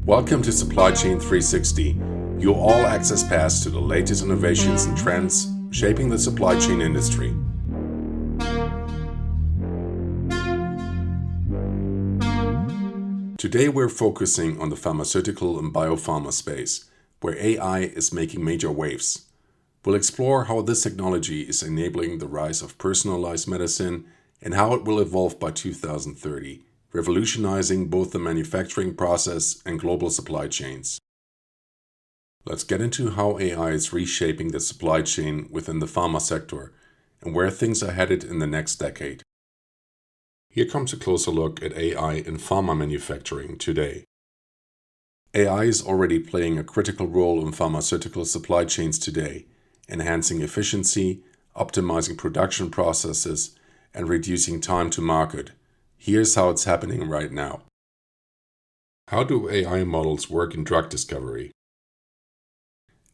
Welcome to Supply Chain 360, your all-access pass to the latest innovations and trends shaping the supply chain industry. Today we're focusing on the pharmaceutical and biopharma space, where AI is making major waves. We'll explore how this technology is enabling the rise of personalized medicine and how it will evolve by 2030. Revolutionizing both the manufacturing process and global supply chains. Let's get into how AI is reshaping the supply chain within the pharma sector and where things are headed in the next decade. Here comes a closer look at AI in pharma manufacturing today. AI is already playing a critical role in pharmaceutical supply chains today, enhancing efficiency, optimizing production processes, and reducing time to market. Here's how it's happening right now. How do AI models work in drug discovery?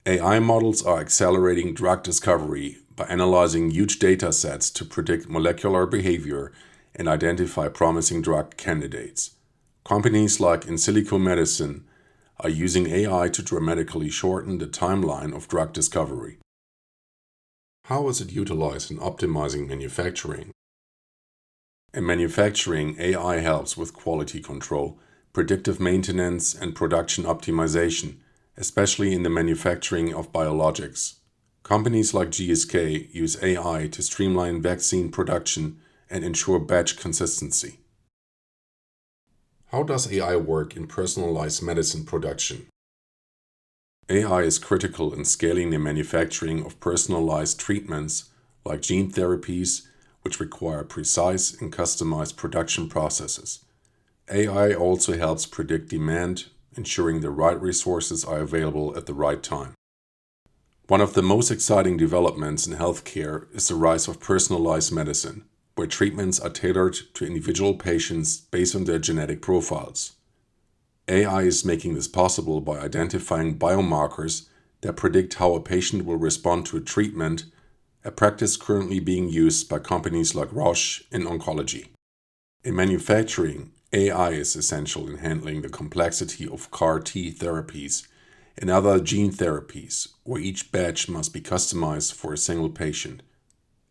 AI models are accelerating drug discovery by analyzing huge data sets to predict molecular behavior and identify promising drug candidates. Companies like In Silico Medicine are using AI to dramatically shorten the timeline of drug discovery. How is it utilized in optimizing manufacturing? In manufacturing, AI helps with quality control, predictive maintenance, and production optimization, especially in the manufacturing of biologics. Companies like GSK use AI to streamline vaccine production and ensure batch consistency. How does AI work in personalized medicine production? AI is critical in scaling the manufacturing of personalized treatments like gene therapies, which require precise and customized production processes. AI also helps predict demand, ensuring the right resources are available at the right time. One of the most exciting developments in healthcare is the rise of personalized medicine, where treatments are tailored to individual patients based on their genetic profiles. AI is making this possible by identifying biomarkers that predict how a patient will respond to a treatment, a practice currently being used by companies like Roche in oncology. In manufacturing, AI is essential in handling the complexity of CAR-T therapies and other gene therapies, where each batch must be customized for a single patient.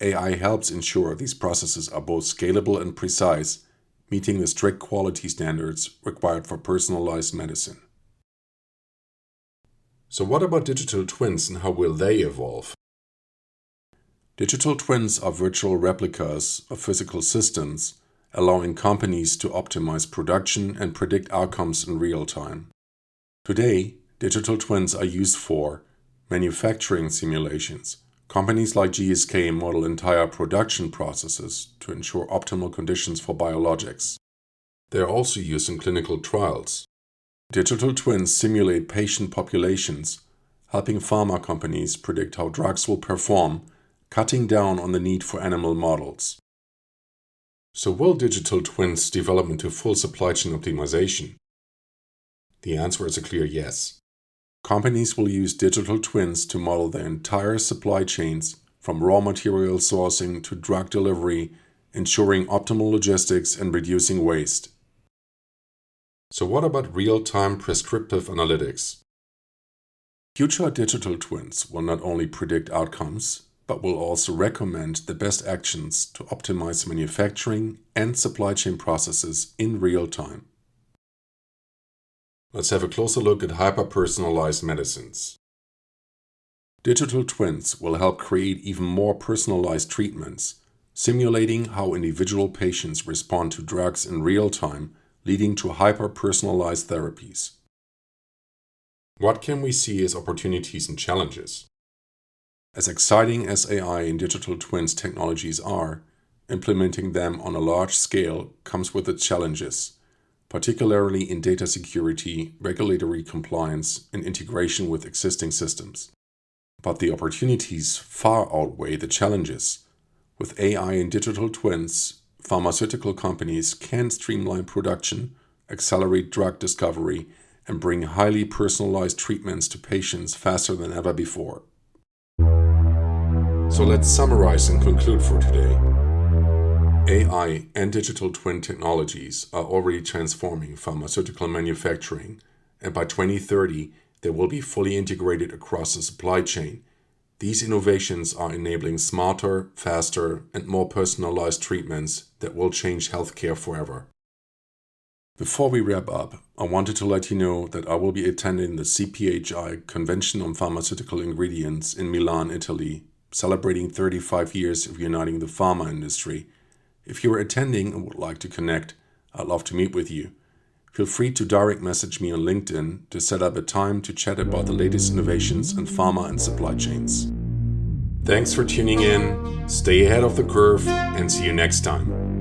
AI helps ensure these processes are both scalable and precise, meeting the strict quality standards required for personalized medicine. So what about digital twins and how will they evolve? Digital twins are virtual replicas of physical systems, allowing companies to optimize production and predict outcomes in real time. Today, digital twins are used for manufacturing simulations. Companies like GSK model entire production processes to ensure optimal conditions for biologics. They are also used in clinical trials. Digital twins simulate patient populations, helping pharma companies predict how drugs will perform, cutting down on the need for animal models. So will digital twins develop into full supply chain optimization? The answer is a clear yes. Companies will use digital twins to model their entire supply chains, from raw material sourcing to drug delivery, ensuring optimal logistics and reducing waste. So what about real-time prescriptive analytics? Future digital twins will not only predict outcomes, but will also recommend the best actions to optimize manufacturing and supply chain processes in real time. Let's have a closer look at hyper-personalized medicines. Digital twins will help create even more personalized treatments, simulating how individual patients respond to drugs in real time, leading to hyper-personalized therapies. What can we see as opportunities and challenges? As exciting as AI and digital twins technologies are, implementing them on a large scale comes with its challenges, particularly in data security, regulatory compliance, and integration with existing systems. But the opportunities far outweigh the challenges. With AI and digital twins, pharmaceutical companies can streamline production, accelerate drug discovery, and bring highly personalized treatments to patients faster than ever before. So let's summarize and conclude for today. AI and digital twin technologies are already transforming pharmaceutical manufacturing and by 2030, they will be fully integrated across the supply chain. These innovations are enabling smarter, faster, and more personalized treatments that will change healthcare forever. Before we wrap up, I wanted to let you know that I will be attending the CPHI Convention on Pharmaceutical Ingredients in Milan, Italy, celebrating 35 years of uniting the pharma industry. If you are attending and would like to connect, I'd love to meet with you. Feel free to direct message me on LinkedIn to set up a time to chat about the latest innovations in pharma and supply chains. Thanks for tuning in, stay ahead of the curve, and see you next time.